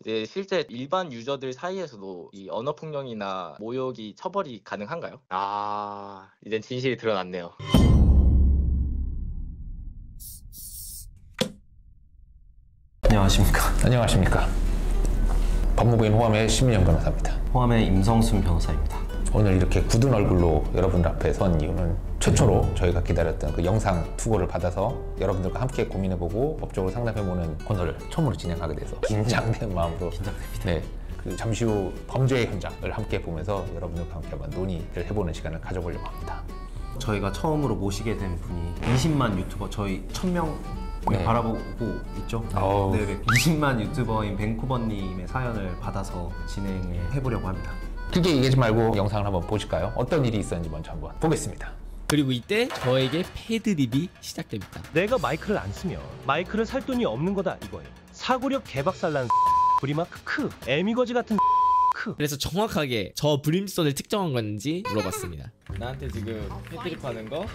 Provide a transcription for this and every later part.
이제 실제 일반 유저들 사이에서도 이 언어 폭력이나 모욕이 처벌이 가능한가요? 아, 이젠 진실이 드러났네요. 안녕하십니까. 안녕하십니까. 법무부인 호암의 심리현 변호사입니다. 호암의 임성순 변호사입니다. 오늘 이렇게 굳은 얼굴로 여러분들 앞에 선 이유는 최초로 저희가 기다렸던 그 영상 투고를 받아서 여러분들과 함께 고민해보고 법적으로 상담해보는 코너를 처음으로 진행하게 돼서 긴장된 마음으로 긴장됩니다. 네, 그 잠시 후 범죄의 현장을 함께 보면서 여러분들과 함께 한번 논의를 해보는 시간을 가져보려고 합니다. 저희가 처음으로 모시게 된 분이 20만 유튜버 저희 1000명 네. 바라보고 있죠. 네, 20만 유튜버인 벤쿠버님의 사연을 받아서 진행을 해보려고 합니다. 길게 얘기하지 말고 영상을 한번 보실까요? 어떤 일이 있었는지 먼저 한번 보겠습니다. 그리고 이때 저에게 패드립이 시작됩니다. 내가 마이크를 안 쓰면 마이크를 살 돈이 없는 거다 이거예요. 사고력 개박살난 브리마 크크 애미거지 같은 크. 그래서 정확하게 저 브림스톤을 특정한 건지 물어봤습니다. 나한테 지금 패드립 하는 거?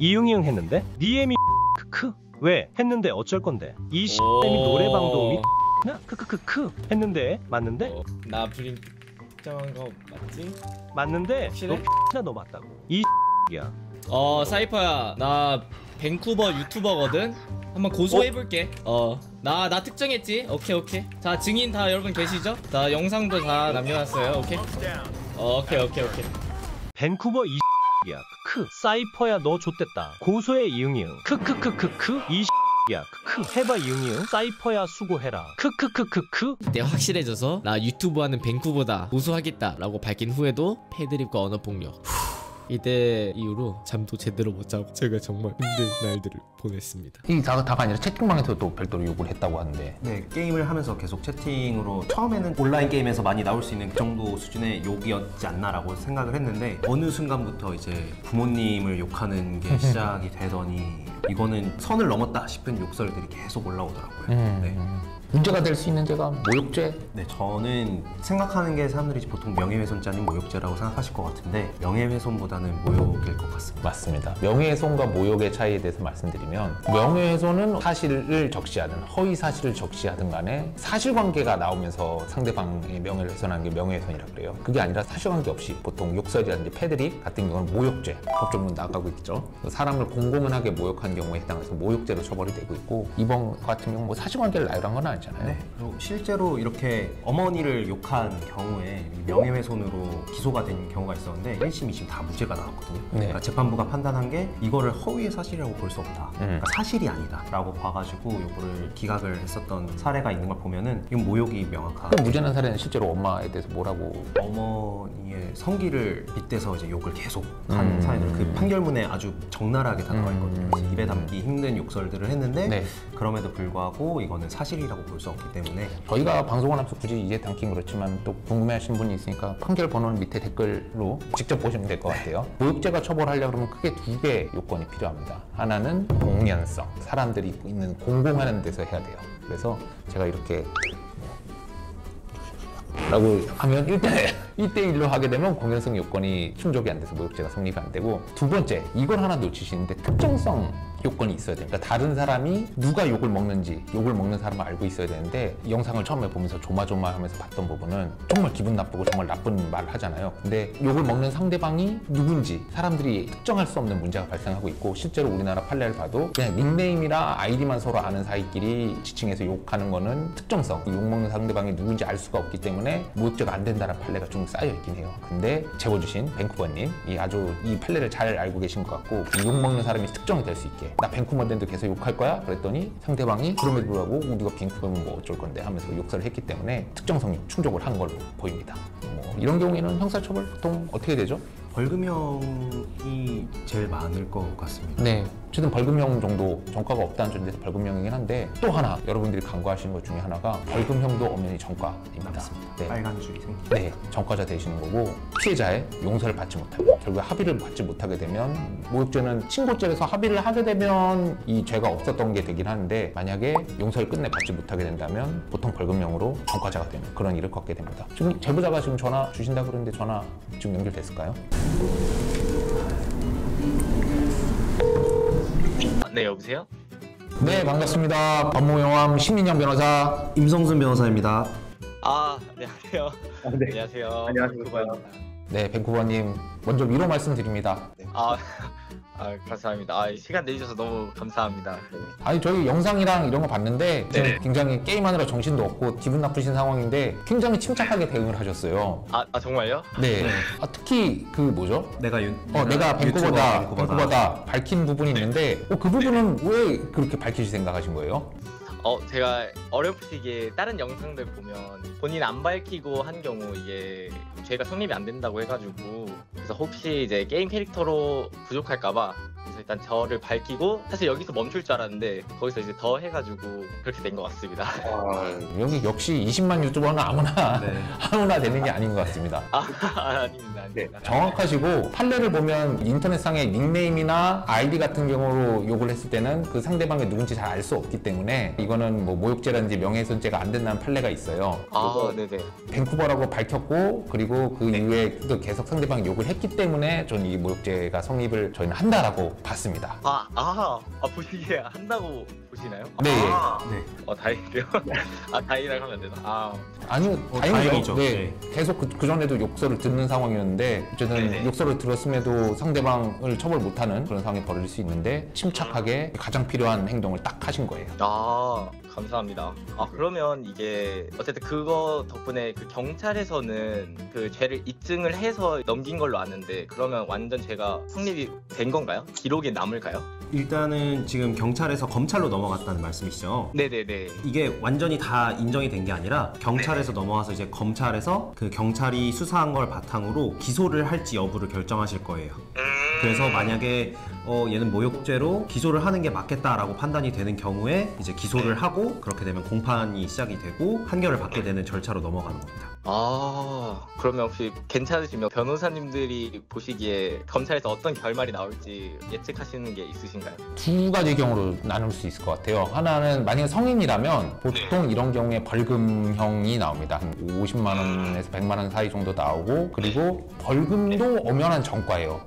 이응이응 했는데 니 애미 크크 왜 했는데 어쩔 건데 이 애미 노래방도 미 나 크크크크 했는데 맞는데 나 브림 특정한 거 맞지? 맞는데 확실해? 너 맞다고 이 야. 사이퍼야, 나 밴쿠버 유튜버거든? 한번 고소해볼게. 나 특정했지? 오케이. 자, 증인 다 여러분 계시죠? 자, 영상도 다 남겨놨어요. 오케이. 오케이. 밴쿠버 이 야. 크 사이퍼야 너 좆됐다 고소해 이응이응 크크크크크 이 야. 크크 해봐 이응이응 사이퍼야 수고해라 크크크크크. 이때 확실해져서 나 유튜브 하는 밴쿠버다 고소하겠다 라고 밝힌 후에도 패드립과 언어폭력. 이때 이후로 잠도 제대로 못 자고 제가 정말 힘든 날들을 보냈습니다. 이 다가 아니라 채팅방에서 또 별도로 요구를 했다고 하는데 네, 게임을 하면서 계속 채팅으로 처음에는 온라인 게임에서 많이 나올 수 있는 그 정도 수준의 욕이었지 않나라고 생각을 했는데 어느 순간부터 이제 부모님을 욕하는 게 시작이 되더니 이거는 선을 넘었다 싶은 욕설들이 계속 올라오더라고요. 네. 문제가 될 수 있는 죄가 모욕죄? 네, 저는 생각하는 게 사람들이 보통 명예훼손죄 아닌 모욕죄라고 생각하실 것 같은데 명예훼손보다는 모욕일 것 같습니다. 맞습니다. 명예훼손과 모욕의 차이에 대해서 말씀드리면 명예훼손은 사실을 적시하든 허위 사실을 적시하든 간에 사실관계가 나오면서 상대방의 명예를 훼손하는 게 명예훼손이라 그래요. 그게 아니라 사실관계 없이 보통 욕설이라든지 패드립 같은 경우는 모욕죄 법적으로 나가고 있죠. 사람을 공공연하게 모욕한 경우에 해당해서 모욕죄로 처벌이 되고 있고 이번 같은 경우 뭐 사실관계를 나열한 건 아니잖아요. 네, 그리고 실제로 이렇게 어머니를 욕한 경우에 명예훼손으로 기소가 된 경우가 있었는데 1심, 2심 다 무죄가 나왔거든요. 네. 그러니까 재판부가 판단한 게 이거를 허위의 사실이라고 볼 수 없다. 그러니까 사실이 아니다 라고 봐가지고 이거를 기각을 했었던 사례가 있는 걸 보면은 이건 모욕이 명확한. 그럼 무죄난 사례는 실제로 엄마에 대해서 뭐라고? 어머니의 성기를 빗대서 이제 욕을 계속 하는 사례들 그 판결문에 아주 적나라하게 다 나와 있거든요. 그래서 입에 담기 힘든 욕설들을 했는데 네. 그럼에도 불구하고 이거는 사실이라고 볼 수 없기 때문에 저희가 방송을 하면서 굳이 이제 담긴 그렇지만 또 궁금해하시는 분이 있으니까 판결 번호는 밑에 댓글로 직접 보시면 될 것 같아요. 모욕죄가 처벌하려고 그러면 크게 두 개의 요건이 필요합니다. 하나는 공연성, 사람들이 있는 공공하는 데서 해야 돼요. 그래서 제가 이렇게 라고 하면 1대1로 하게 되면 공연성 요건이 충족이 안 돼서 모욕죄가 성립이 안 되고 두 번째, 이걸 하나 놓치시는데 특정성 요건이 있어야 돼요. 그러니까 다른 사람이 누가 욕을 먹는지 욕을 먹는 사람을 알고 있어야 되는데 이 영상을 처음에 보면서 조마조마하면서 봤던 부분은 정말 기분 나쁘고 정말 나쁜 말을 하잖아요. 근데 욕을 먹는 상대방이 누군지 사람들이 특정할 수 없는 문제가 발생하고 있고 실제로 우리나라 판례를 봐도 그냥 닉네임이나 아이디만 서로 아는 사이끼리 지칭해서 욕하는 거는 특정성, 욕 먹는 상대방이 누군지 알 수가 없기 때문에 모욕죄가 안 된다는 판례가 좀 쌓여 있긴 해요. 근데 제보 주신 밴쿠버님 아주 이 판례를 잘 알고 계신 것 같고 욕 먹는 사람이 특정될 수 있게 나 밴쿠버인데 계속 욕할 거야? 그랬더니 상대방이 그럼에도 불구하고 우리가 밴쿠버면 뭐 어쩔 건데 하면서 욕설을 했기 때문에 특정성이 충족을 한 걸로 보입니다. 뭐 이런 경우에는 형사처벌 보통 어떻게 되죠? 벌금형이 제일 많을 것 같습니다. 네, 어쨌든 벌금형 정도 전과가 없다는 전제에서 벌금형이긴 한데 또 하나 여러분들이 간과하시는 것 중에 하나가 벌금형도 엄연히 전과입니다. 맞습니다. 네. 빨간 줄이 생깁니다. 네, 전과자 되시는 거고 피해자의 용서를 받지 못하고 결국 합의를 받지 못하게 되면 모욕죄는 친고죄에서 합의를 하게 되면 이 죄가 없었던 게 되긴 하는데 만약에 용서를 끝내 받지 못하게 된다면 보통 벌금형으로 전과자가 되는 그런 일을 겪게 됩니다. 지금 제보자가 지금 전화 주신다 그러는데 전화 지금 연결됐을까요? 네, 여보세요? 네, 반갑습니다. 법무용암 신민영 변호사. 임성순 변호사입니다. 안녕하세요. 네. 안녕하세요. 안녕하십니까. 네, 밴쿠버님 먼저 위로 말씀드립니다. 감사합니다. 시간 내주셔서 너무 감사합니다. 아니 저희 영상이랑 이런 거 봤는데 지금 굉장히 게임하느라 정신도 없고 기분 나쁘신 상황인데 굉장히 침착하게 대응을 하셨어요. 정말요? 네. 특히 그 뭐죠? 내가 내가 밴쿠버다 밝힌 부분이 있는데 그 부분은 왜 그렇게 밝히실 생각하신 거예요? 제가 어렴풋이 이게 다른 영상들 보면 본인 안 밝히고 한 경우 이게 죄가 성립이 안 된다고 해가지고 그래서 혹시 이제 게임 캐릭터로 부족할까봐 그래서 일단 저를 밝히고 사실 여기서 멈출 줄 알았는데 거기서 이제 더 해가지고 그렇게 된 것 같습니다. 여기 역시 20만 유튜버는 아무나 네. 아무나 되는 게 아닌 것 같습니다. 아닙니다. 정확하시고 판례를 보면 인터넷상의 닉네임이나 아이디 같은 경우로 욕을 했을 때는 그 상대방이 누군지 잘 알 수 없기 때문에 이거는 뭐 모욕죄라든지 명예훼손죄가 안 된다는 판례가 있어요. 네네. 밴쿠버라고 밝혔고 그리고 그 이후에 또 계속 상대방이 욕을 했기 때문에 저는 이 모욕죄가 성립을 저희는 한다라고 봤습니다. 보시기에 한다고 보시나요? 네. 다행이네요. 다행이라고 하면 안 되나? 아니요, 다행이죠. 네. 계속 그전에도 욕설을 듣는 상황이었는데 어쨌든 네네. 욕설을 들었음에도 상대방을 처벌 못하는 그런 상황이 벌어질 수 있는데 침착하게 가장 필요한 행동을 딱 하신 거예요. 감사합니다. 그러면 이게 어쨌든 그거 덕분에 그 경찰에서는 그 죄를 입증을 해서 넘긴 걸로 아는데 그러면 완전 죄가 성립이 된 건가요? 기록에 남을까요? 일단은 지금 경찰에서 검찰로 넘어갔다는 말씀이시죠? 네네네. 이게 완전히 다 인정이 된 게 아니라 경찰에서 넘어와서 이제 검찰에서 그 경찰이 수사한 걸 바탕으로 기소를 할지 여부를 결정하실 거예요. 그래서 만약에 얘는 모욕죄로 기소를 하는 게 맞겠다라고 판단이 되는 경우에 이제 기소를 하고 그렇게 되면 공판이 시작이 되고 판결을 받게 되는 절차로 넘어가는 겁니다. 그러면 혹시 괜찮으시면 변호사님들이 보시기에 검찰에서 어떤 결말이 나올지 예측하시는 게 있으신가요? 두 가지 경우로 나눌 수 있을 것 같아요. 하나는 만약에 성인이라면 보통 이런 경우에 벌금형이 나옵니다. 한 50만 원에서 100만 원 사이 정도 나오고 그리고 벌금도 엄연한 전과예요.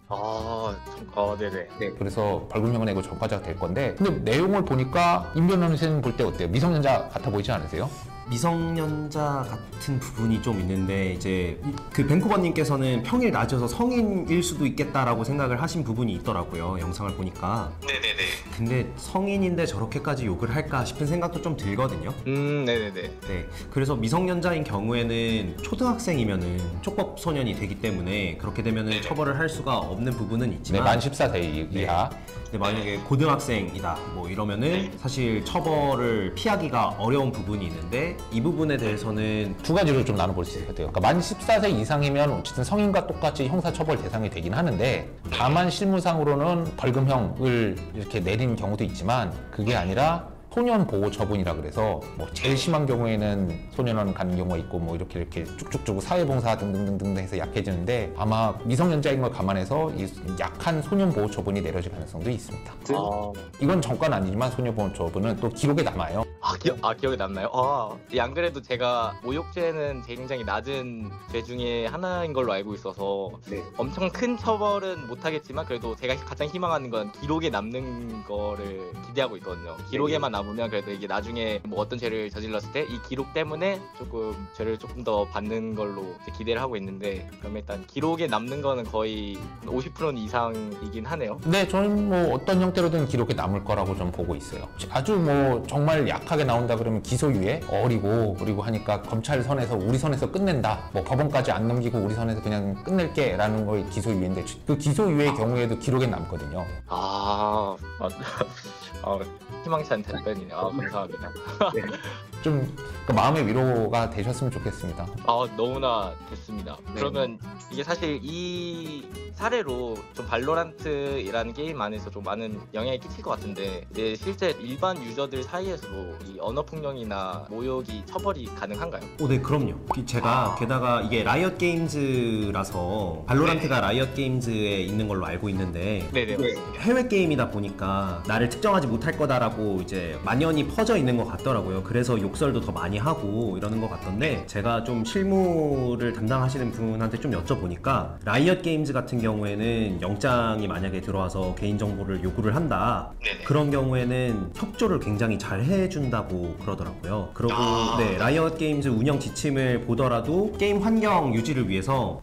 네네. 네, 그래서 벌금형을 내고 전과자가 될 건데 근데 내용을 보니까 임 변호사님 볼 때 어때요? 미성년자 같아 보이지 않으세요? 미성년자 같은 부분이 좀 있는데 이제 그 밴쿠버님께서는 평일 낮에서 성인일 수도 있겠다라고 생각을 하신 부분이 있더라고요. 영상을 보니까. 네네네. 근데 성인인데 저렇게까지 욕을 할까 싶은 생각도 좀 들거든요. 네네네. 네, 그래서 미성년자인 경우에는 초등학생이면은 촉법 소년이 되기 때문에 그렇게 되면은 처벌을 할 수가 없는 부분은 네, 있지만 만 14세 이하. 근데 만약에 고등학생이다 뭐 이러면은 사실 처벌을 피하기가 어려운 부분이 있는데 이 부분에 대해서는 두 가지로 좀 나눠볼 수 있을 것 같아요. 그러니까 만 14세 이상이면 어쨌든 성인과 똑같이 형사처벌 대상이 되긴 하는데 다만 실무상으로는 벌금형을 이렇게 내린 경우도 있지만 그게 아니라 소년 보호 처분이라 그래서 뭐 제일 심한 경우에는 소년원 가는 경우가 있고 뭐 이렇게 쭉쭉쭉 사회봉사 등등등등 해서 약해지는데 아마 미성년자인 걸 감안해서 이 약한 소년 보호 처분이 내려질 가능성도 있습니다. 이건 전과는 아니지만 소년 보호 처분은 또 기록에 남아요. 기억에 남나요? 안 그래도 제가 모욕죄는 굉장히 낮은 죄 중에 하나인 걸로 알고 있어서 엄청 큰 처벌은 못하겠지만 그래도 제가 가장 희망하는 건 기록에 남는 거를 기대하고 있거든요. 기록에만 남으면 그래도 이게 나중에 뭐 어떤 죄를 저질렀을 때 이 기록 때문에 조금 죄를 조금 더 받는 걸로 기대를 하고 있는데 그럼 일단 기록에 남는 거는 거의 50% 이상이긴 하네요. 네, 저는 뭐 어떤 형태로든 기록에 남을 거라고 좀 보고 있어요. 아주 뭐 정말 약하게 나온다 그러면 기소유예 어리고 그리고 하니까 검찰 선에서 우리 선에서 끝낸다. 뭐 법원까지 안 넘기고 우리 선에서 그냥 끝낼게 라는 거의 기소유예인데 그 기소유예의 경우에도 기록에 남거든요. 희망치 않은 답변이네요. 감사합니다. 좀 그 마음의 위로가 되셨으면 좋겠습니다. 너무나 됐습니다. 그러면 이게 사실 이 사례로 좀 발로란트이라는 게임 안에서 좀 많은 영향이 끼칠 것 같은데 이제 실제 일반 유저들 사이에서도 이 언어 폭력이나 모욕이 처벌이 가능한가요? 네, 그럼요. 제가 게다가 이게 라이엇 게임즈라서 발로란트가 라이엇 게임즈에 있는 걸로 알고 있는데 네네. 해외 게임이다 보니까 나를 특정하지 못할 거다라고 이제 만연히 퍼져 있는 것 같더라고요. 그래서 욕설도 더 많이 하고 이러는 것 같던데, 제가 좀 실무를 담당하시는 분한테 좀 여쭤보니까 라이엇 게임즈 같은 경우에는 영장이 만약에 들어와서 개인정보를 요구를 한다, 그런 경우에는 협조를 굉장히 잘 해준다고 그러더라고요. 그리고 네, 라이엇 게임즈 운영 지침을 보더라도 게임 환경 유지를 위해서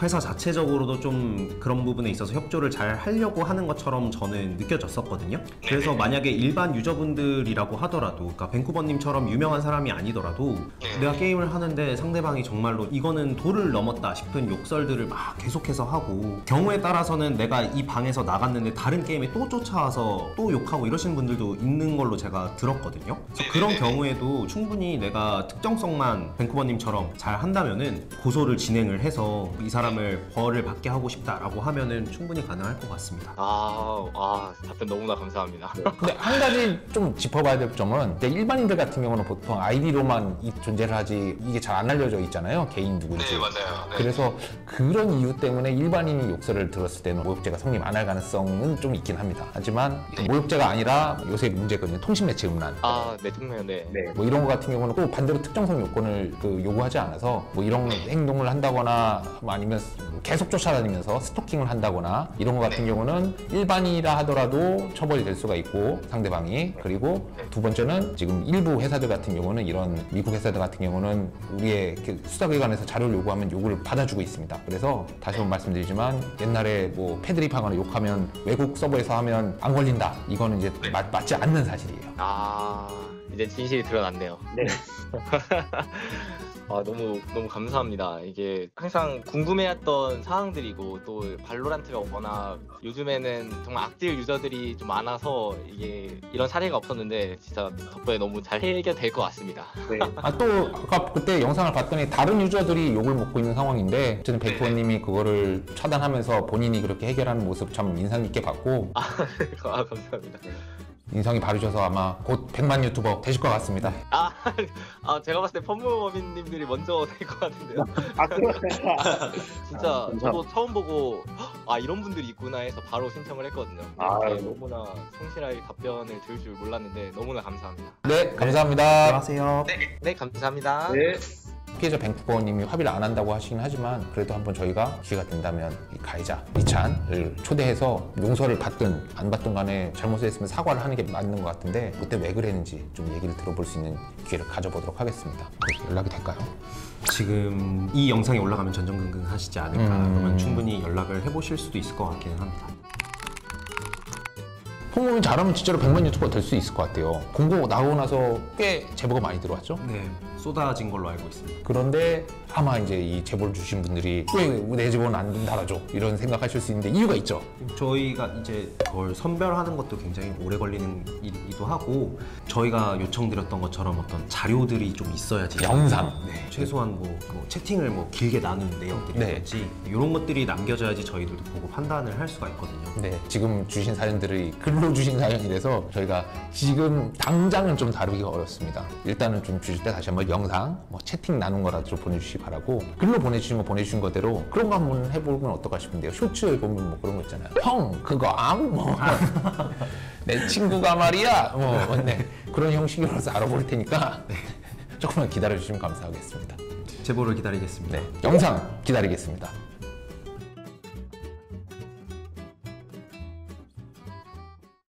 회사 자체적으로도 좀 그런 부분에 있어서 협조를 잘 하려고 하는 것처럼 저는 느껴졌었거든요. 그래서 만약에 일반 유저분들이라고 하더라도, 그러니까 벤쿠버님처럼 유명한 사람이 아니더라도 내가 게임을 하는데 상대방이 정말로 이거는 도를 넘었다 싶은 욕설들을 막 계속해서 하고, 경우에 따라서는 내가 이 방에서 나갔는데 다른 게임에 또 쫓아와서 또 욕하고 이러시는 분들도 있는 걸로 제가 들었거든요. 그래서 그런 경우에도 충분히 내가 특정성만 벤쿠버님처럼 잘 한다면은 고소를 진행을 해서 이 사람을 벌을 받게 하고 싶다라고 하면은 충분히 가능할 것 같습니다. 답변 너무나 감사합니다. 근데 한 가지 좀 짚어봐야 될 점은, 일반인들 같은 경우는 보통 아이디로만 존재를 하지 이게 잘 안 알려져 있잖아요, 개인 누군지. 네, 맞아요. 네. 그래서 그런 이유 때문에 일반인이 욕설을 들었을 때는 모욕죄가 성립 안 할 가능성은 좀 있긴 합니다. 하지만 모욕죄가 아니라 요새 문제거든요. 통신매체 음란. 네, 정말 네. 뭐 이런 거 같은 경우는 꼭 반대로 특정성 요건을 요구하지 않아서 뭐 이런 행동을 한다거나, 뭐 아니면 계속 쫓아다니면서 스토킹을 한다거나 이런 거 같은 경우는 일반인이라 하더라도 처벌이 될 수가 있고, 상대방이. 그리고 두 번째는 지금 일부 회사들 같은 경우는, 이런 미국 회사들 같은 경우는 우리의 수사기관에서 자료를 요구하면 요구를 받아주고 있습니다. 그래서 다시 한번 말씀드리지만, 옛날에 뭐 패드립하거나 욕하면 외국 서버에서 하면 안 걸린다, 이거는 이제 맞지 않는 사실이에요. 이제 진실이 드러났네요. 네. 너무 감사합니다. 이게 항상 궁금해했던 사항들이고, 또 발로란트가 워낙 요즘에는 정말 악질 유저들이 좀 많아서 이게 이런 사례가 없었는데, 진짜 덕분에 너무 잘 해결될 것 같습니다. 네. 또 아까 그때 영상을 봤더니 다른 유저들이 욕을 먹고 있는 상황인데, 저는 벤쿠버님이 그거를 차단하면서 본인이 그렇게 해결하는 모습 참 인상 깊게 봤고, 감사합니다. 인상이 바르셔서 아마 곧 100만 유튜버 되실 것 같습니다. 제가 봤을 때 펌무어민님들이 먼저 될 것 같은데요. 그러네요. 진짜 저도 처음 보고 이런 분들이 있구나 해서 바로 신청을 했거든요. 이렇게 너무나 성실하게 답변을 들을 줄 몰랐는데 너무나 감사합니다. 네, 감사합니다. 안녕하세요. 네, 감사합니다. 네. 피해자 벤쿠버님이 합의를 안 한다고 하시긴 하지만, 그래도 한번 저희가 기회가 된다면 이 가해자 이찬을 초대해서 용서를 받든 안 받든 간에 잘못을 했으면 사과를 하는 게 맞는 것 같은데, 그때 왜 그랬는지 좀 얘기를 들어볼 수 있는 기회를 가져보도록 하겠습니다. 연락이 될까요? 지금 이 영상이 올라가면 전전긍긍 하시지 않을까. 그러면 충분히 연락을 해보실 수도 있을 것 같기는 합니다. 펌무어민 잘하면 진짜로 100만 유튜버 될 수 있을 것 같아요. 공고 나오고 나서 꽤 제보가 많이 들어왔죠? 네, 쏟아진 걸로 알고 있습니다. 그런데 아마 이제 이 제보를 주신 분들이 왜 내 제보는 안 달아줘, 이런 생각하실 수 있는데 이유가 있죠. 저희가 이제 그걸 선별하는 것도 굉장히 오래 걸리는 일이기도 하고, 저희가 요청드렸던 것처럼 어떤 자료들이 좀 있어야지. 영상. 네, 최소한 뭐 채팅을 뭐 길게 나눈 내용들이랄지 이런 것들이 남겨져야지 저희들도 보고 판단을 할 수가 있거든요. 네, 지금 주신 사연들이 글로 주신 사연이라서 저희가 지금 당장은 좀 다루기가 어렵습니다. 일단은 좀 주실 때 다시 한번 영상, 뭐 채팅 나눈 거라도 좀 보내주시기 바라고, 글로 보내주신 거 보내주신 거대로 그런 거 한번 해보면 어떨까 싶은데요. 쇼츠에 보면 뭐 그런 거 있잖아요. 형, 그거 내 친구가 말이야. 네, 그런 형식으로서 알아볼 테니까 조금만 기다려주시면 감사하겠습니다. 제보를 기다리겠습니다. 네, 영상 기다리겠습니다.